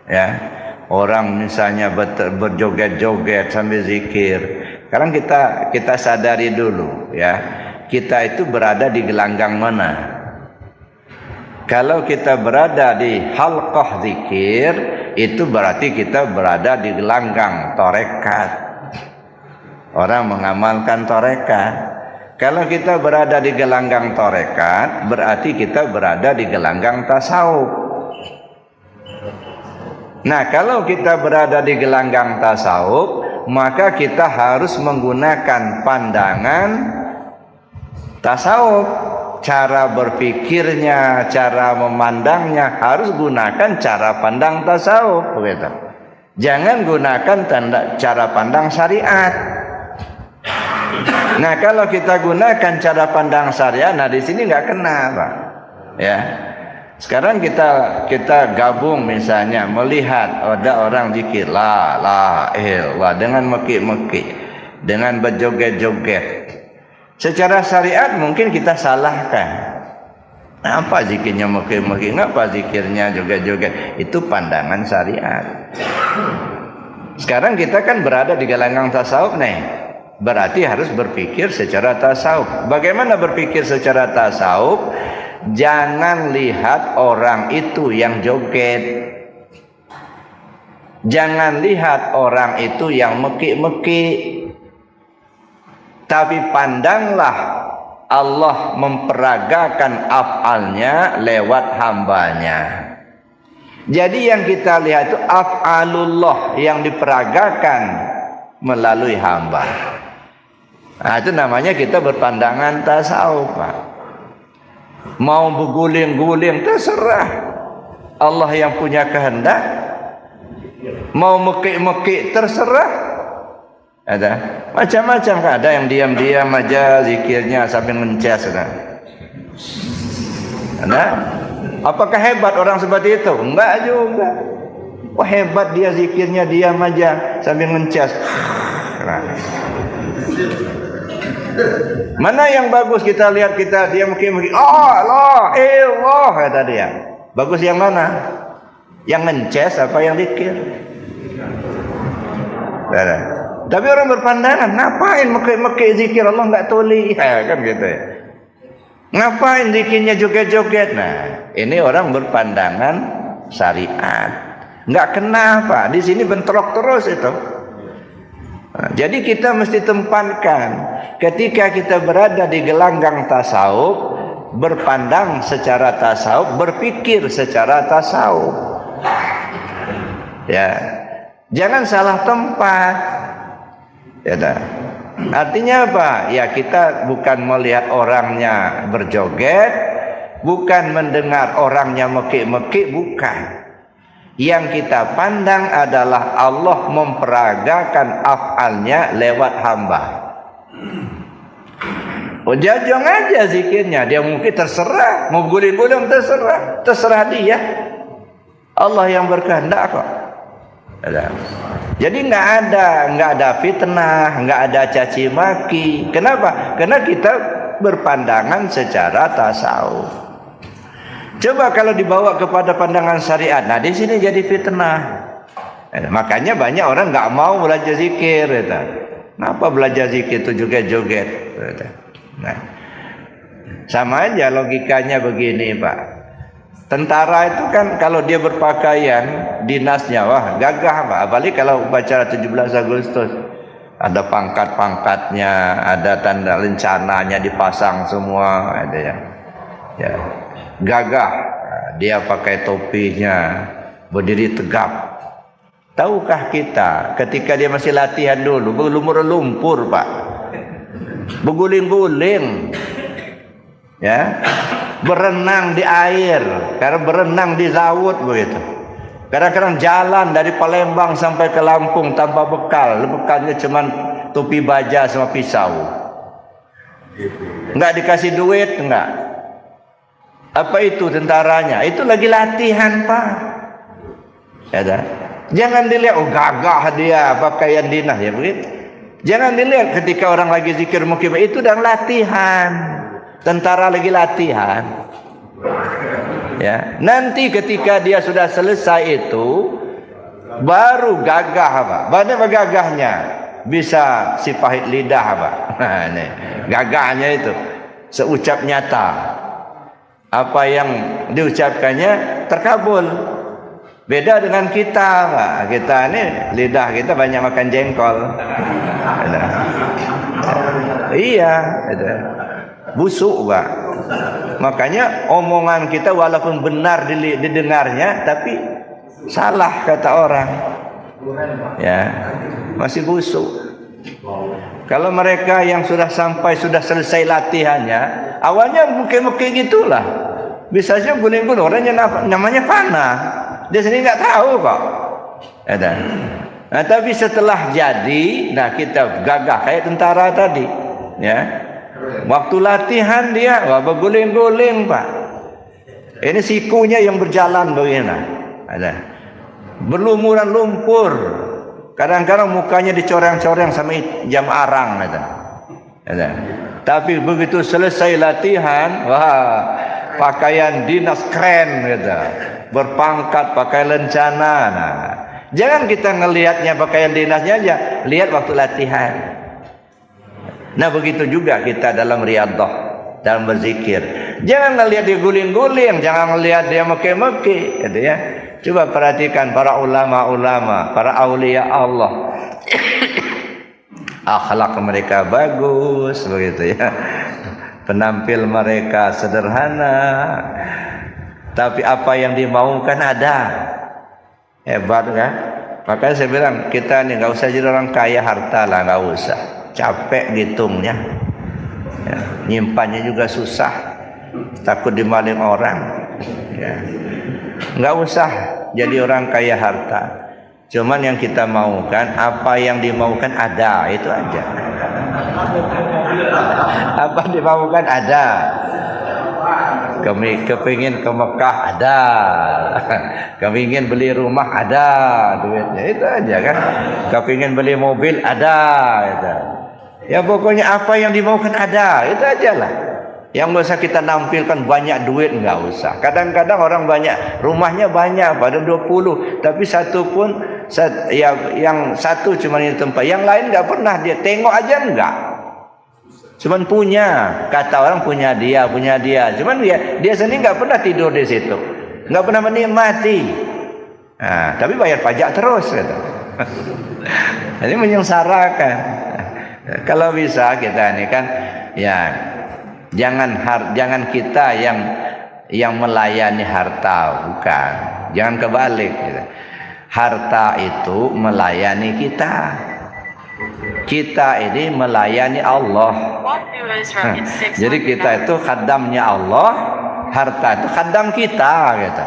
ya. Orang misalnya berjoget-joget sambil zikir. Sekarang kita sadari dulu, ya. Kita itu berada di gelanggang mana? Kalau kita berada di halqah zikir, itu berarti kita berada di gelanggang tarekat. Orang mengamalkan tarekat. Kalau kita berada di gelanggang tarekat, berarti kita berada di gelanggang tasawuf. Nah, kalau kita berada di gelanggang tasawuf, maka kita harus menggunakan pandangan tasawuf. Cara berpikirnya, cara memandangnya harus gunakan cara pandang tasawuf, begitu. Jangan gunakan cara pandang syariat. Nah, kalau kita gunakan cara pandang syariat, nah di sini nggak kena, Pak. Ya. Sekarang kita gabung misalnya melihat ada orang zikir la la illallah dengan meki-meki, dengan berjoget-joget. Secara syariat mungkin kita salahkan. Apa zikirnya meki-meki? Ngapa zikirnya joget-joget? Itu pandangan syariat. Sekarang kita kan berada di gelanggang tasawuf nih. Berarti harus berpikir secara tasawuf. Bagaimana berpikir secara tasawuf? Jangan lihat orang itu yang joget. Jangan lihat orang itu yang meki-meki. Tapi pandanglah Allah memperagakan af'alnya lewat hambanya. Jadi yang kita lihat itu af'alullah yang diperagakan melalui hamba. Nah, itu namanya kita berpandangan tasawuf, Pak. Mau berguling-guling terserah, Allah yang punya kehendak. Mau meki-meki terserah. Ada macam-macam, kan? Ada yang diam-diam aja zikirnya sambil mencas. Ada? Apakah hebat orang seperti itu? Enggak juga. Wah, hebat dia zikirnya diam aja sambil mencas. Mana yang bagus kita lihat, dia mungkin Allah, Allah kata dia. Bagus yang mana? Yang ngeces apa yang zikir? Tapi orang berpandangan, ngapain meki zikir Allah enggak tuli? Ya, kan gitu ya. Ngapain zikirnya joget-joget? Nah, ini orang berpandangan syariat. Enggak kenapa? Di sini bentrok terus itu. Nah, jadi kita mesti tempatkan ketika kita berada di gelanggang tasawuf, berpandang secara tasawuf, berpikir secara tasawuf. Ya, jangan salah tempat. Ya, dah. Artinya apa? Ya, kita bukan melihat orangnya berjoget, bukan mendengar orangnya meki-meki, bukan. Yang kita pandang adalah Allah memperagakan af'alnya lewat hamba. Jajang aja zikirnya, dia mungkin terserah, mau guling-guling terserah dia. Allah yang berkehendak kok. Jadi nggak ada fitnah, nggak ada caci maki. Kenapa? Karena kita berpandangan secara tasawuf. Coba kalau dibawa kepada pandangan syariat, nah di sini jadi fitnah. Makanya banyak orang nggak mau belajar zikir. Kenapa belajar zikir itu joget-joget? Nah, sama aja logikanya begini, Pak. Tentara itu kan kalau dia berpakaian dinasnya, wah gagah Pak. Apalagi kalau upacara 17 Agustus. Ada pangkat-pangkatnya, ada tanda lencananya dipasang semua, ada ya. Gagah. Dia pakai topinya, berdiri tegap. Tahukah kita ketika dia masih latihan dulu, berlumur lumpur Pak. Berguling-guling. Ya. Berenang di air, karena berenang di laut begitu. Kadang-kadang jalan dari Palembang sampai ke Lampung tanpa bekal, bekalnya cuma topi baja sama pisau. Enggak dikasih duit, enggak. Apa itu tentaranya? Itu lagi latihan, Pak. Ya dah. Jangan dilihat gagah dia pakaian dinas ya begitu. Jangan dilihat ketika orang lagi zikir mukibah itu dan latihan. Tentara lagi latihan. Ya, nanti ketika dia sudah selesai itu baru gagah Pak. Bagaimana gagahnya? Bisa si pahit lidah Pak. Nah, ini gagahnya itu seucap nyata. Apa yang diucapkannya terkabul. Beda dengan kita Pak. Kita ini lidah kita banyak makan jengkol. Iya, itu. Busuk Pak. Makanya omongan kita walaupun benar didengarnya tapi salah kata orang. Ya, masih busuk. Kalau mereka yang sudah sampai sudah selesai latihannya, awalnya mungkin gitulah. Bisa saja guling-guling orangnya namanya fana. Dia sendiri nggak tahu kok. Ada. Nah, tapi setelah jadi, nah kita gagah kayak tentara tadi, ya. Waktu latihan dia berguling-guling Pak. Ini sikunya yang berjalan begini. Ada. Berlumuran lumpur. Kadang-kadang mukanya dicoreng-coreng sama jam arang ada. Tapi begitu selesai latihan, wah, pakaian dinas keren gitu. Berpangkat, pakai lencana. Nah, jangan kita ngelihatnya pakaian dinasnya aja, lihat waktu latihan. Nah begitu juga kita dalam riyadhah, dalam berzikir. Jangan melihat dia guling-guling, jangan melihat dia meki-meki, gitu ya. Coba perhatikan para ulama-ulama, para aulia Allah. Akhlak mereka bagus, begitu ya. Penampil mereka sederhana, tapi apa yang dimaukan ada. Hebat kan? Makanya saya bilang kita nih nggak usah jadi orang kaya harta lah, nggak usah. Capek ngitungnya, ya, nyimpannya juga susah, takut dimaling orang, ya. Nggak usah jadi orang kaya harta, cuman yang kita maukan, apa yang dimaukan ada, itu aja. Apa dimaukan ada. Kami kepingin ke Mekah ada, kami ingin beli rumah ada, duitnya itu aja kan. Kepingin beli mobil ada, itu. Ya pokoknya apa yang dimaukan ada, itu aja lah. Yang nggak usah kita nampilkan banyak duit, nggak usah. Kadang-kadang orang banyak, rumahnya banyak, pada 20, tapi satu pun yang satu cuma di tempat, yang lain nggak pernah dia tengok aja enggak. Cuman punya, kata orang punya dia, cuman dia sendiri nggak pernah tidur di situ, nggak pernah menikmati. Nah, tapi bayar pajak terus, gitu. Ini menyengsarakan. Kalau bisa kita ini kan, ya jangan kita yang melayani harta, bukan. Jangan kebalik. Gitu. Harta itu melayani kita. Kita ini melayani Allah. Jadi kita itu khadamnya Allah, harta itu khadam kita, gitu.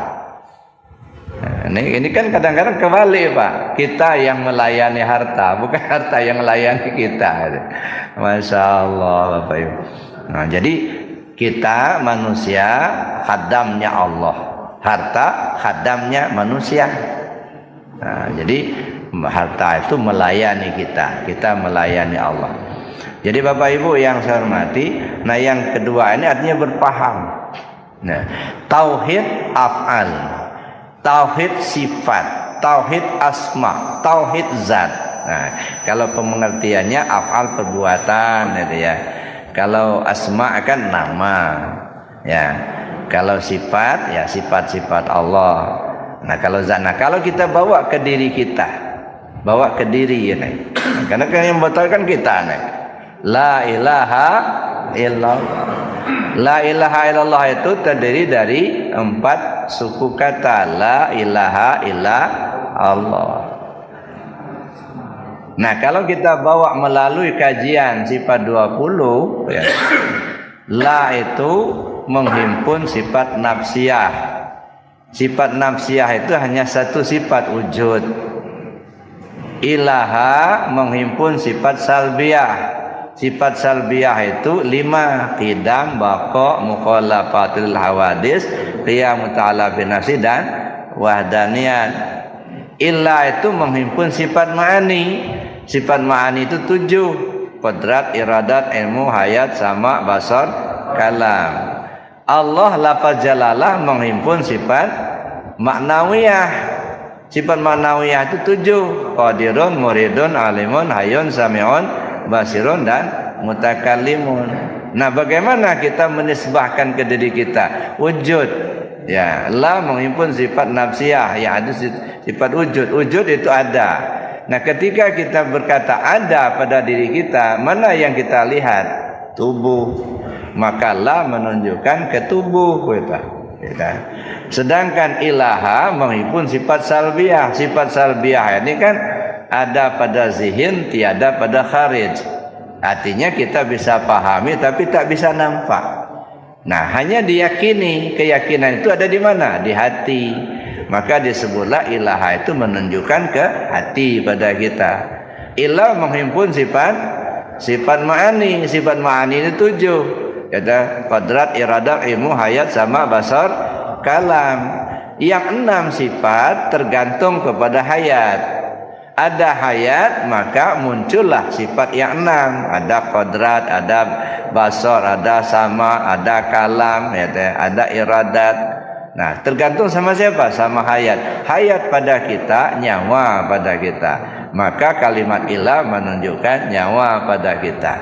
Ini kan kadang-kadang kebalik Pak. Kita yang melayani harta, bukan harta yang melayani kita. Masya Allah Bapak Ibu. Nah, jadi kita manusia khadamnya Allah, harta khadamnya manusia. Nah, jadi Harta itu melayani kita, kita melayani Allah. Jadi Bapak Ibu yang saya hormati, nah yang kedua ini artinya berpaham. Nah, tauhid af'al, tauhid sifat, tauhid asma, tauhid zat. Nah, kalau pengertiannya af'al perbuatan gitu ya. Kalau asma kan nama. Ya. Kalau sifat ya sifat-sifat Allah. Nah, kalau zat, nah kalau kita bawa ke diri kita, bawa ke diri ya nih. Karena kan yang betul kan kita nih. La ilaha illallah. La ilaha illallah itu terdiri dari 4 suku kata. La ilaha illallah. Nah, kalau kita bawa melalui kajian sifat 20 ya, la itu menghimpun sifat nafsiyah. Sifat nafsiyah itu hanya satu sifat wujud. Ilaha menghimpun sifat salbiyah. Sifat salbiyah itu 5, qidam, baqa, mukhalafatul hawadis, qiyam ta'ala binafsi dan wahdaniyat. Ilah itu menghimpun sifat ma'ani. Sifat ma'ani itu 7, qudrat, iradat, ilmu, hayat, sama, basar, kalam. Allah lafaz jalalah menghimpun sifat maknawiyah. Sifat maknawiyah itu 7, qadirun, muridun, alimun, hayyun, sami'un, basirun dan mutakallimun. Nah, bagaimana kita menisbahkan ke diri kita wujud? Ya, la menghimpun sifat nafsiyah, ya ada sifat wujud. Wujud itu ada. Nah, ketika kita berkata ada pada diri kita, mana yang kita lihat? Tubuh. Maka la menunjukkan ke tubuh kita. Sedangkan ilaha menghimpun sifat salbiyah. Sifat salbiyah ini kan ada pada zihin, tiada pada kharij. Artinya kita bisa pahami tapi tak bisa nampak. Nah, hanya diyakini. Keyakinan itu ada di mana? Di hati. Maka disebutlah ilaha itu menunjukkan ke hati pada kita. Ilah menghimpun sifat ma'ani. Sifat ma'ani ini 7. Kata qadrat, iradah, ilmu, hayat, sama, basar, kalam. Yang 6 sifat tergantung kepada hayat. Ada hayat maka muncullah sifat yang 6. Ada qadrat, ada basar, ada sama, ada kalam, ada iradat. Nah, tergantung sama siapa? Sama hayat. Hayat pada kita, nyawa pada kita. Maka kalimat ilah menunjukkan nyawa pada kita.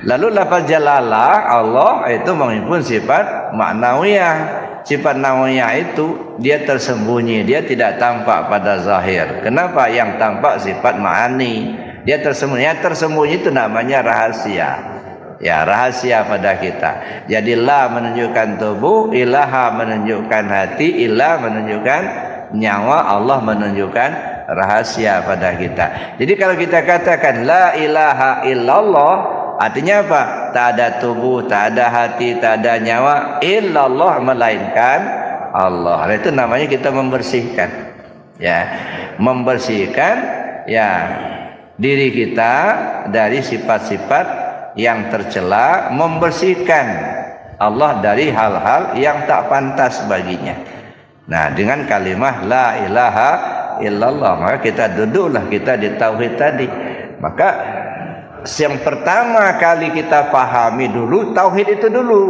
Lalu lafaz jalalah Allah itu menghimpun sifat maknawiyah. Sifat nawiyah itu dia tersembunyi, dia tidak tampak pada zahir. Kenapa? Yang tampak sifat ma'ani. Dia tersembunyi. Yang tersembunyi itu namanya rahasia. Ya, rahasia pada kita. Jadi la menunjukkan tubuh, ilaha menunjukkan hati, ilah menunjukkan nyawa, Allah menunjukkan rahasia pada kita. Jadi kalau kita katakan la ilaha illallah, artinya apa? Tak ada tubuh, tak ada hati, tak ada nyawa, illallah melainkan Allah. Itu namanya kita membersihkan. Ya, membersihkan ya diri kita dari sifat-sifat yang tercela, membersihkan Allah dari hal-hal yang tak pantas baginya. Nah, dengan kalimah la ilaha illallah, maka kita duduklah kita di tauhid tadi. Maka yang pertama kali kita pahami dulu tauhid itu dulu.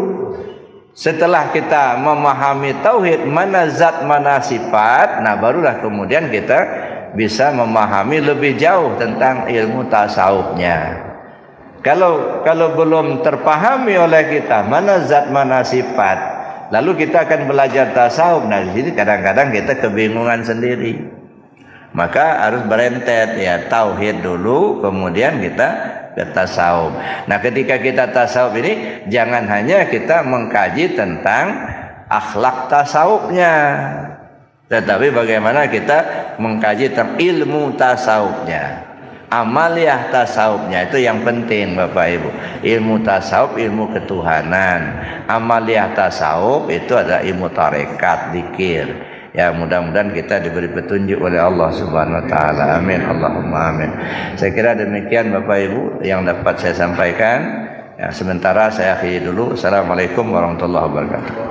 Setelah kita memahami tauhid, mana zat mana sifat, nah barulah kemudian kita bisa memahami lebih jauh tentang ilmu tasawufnya. Kalau belum terpahami oleh kita mana zat mana sifat, lalu kita akan belajar tasawuf. Nah, di sini kadang-kadang kita kebingungan sendiri. Maka harus berentet ya, tauhid dulu kemudian kita ke tasawuf. Nah, ketika kita tasawuf ini jangan hanya kita mengkaji tentang akhlak tasawufnya, tetapi bagaimana kita mengkaji tentang ilmu tasawufnya. Amaliyah tasawufnya itu yang penting Bapak Ibu. Ilmu tasawuf, ilmu ketuhanan. Amaliyah tasawuf itu adalah ilmu tarekat, zikir. Ya, mudah-mudahan kita diberi petunjuk oleh Allah Subhanahu wa taala. Amin. Allahumma amin. Saya kira demikian Bapak Ibu yang dapat saya sampaikan. Ya, sementara saya akhiri dulu. Assalamualaikum warahmatullahi wabarakatuh.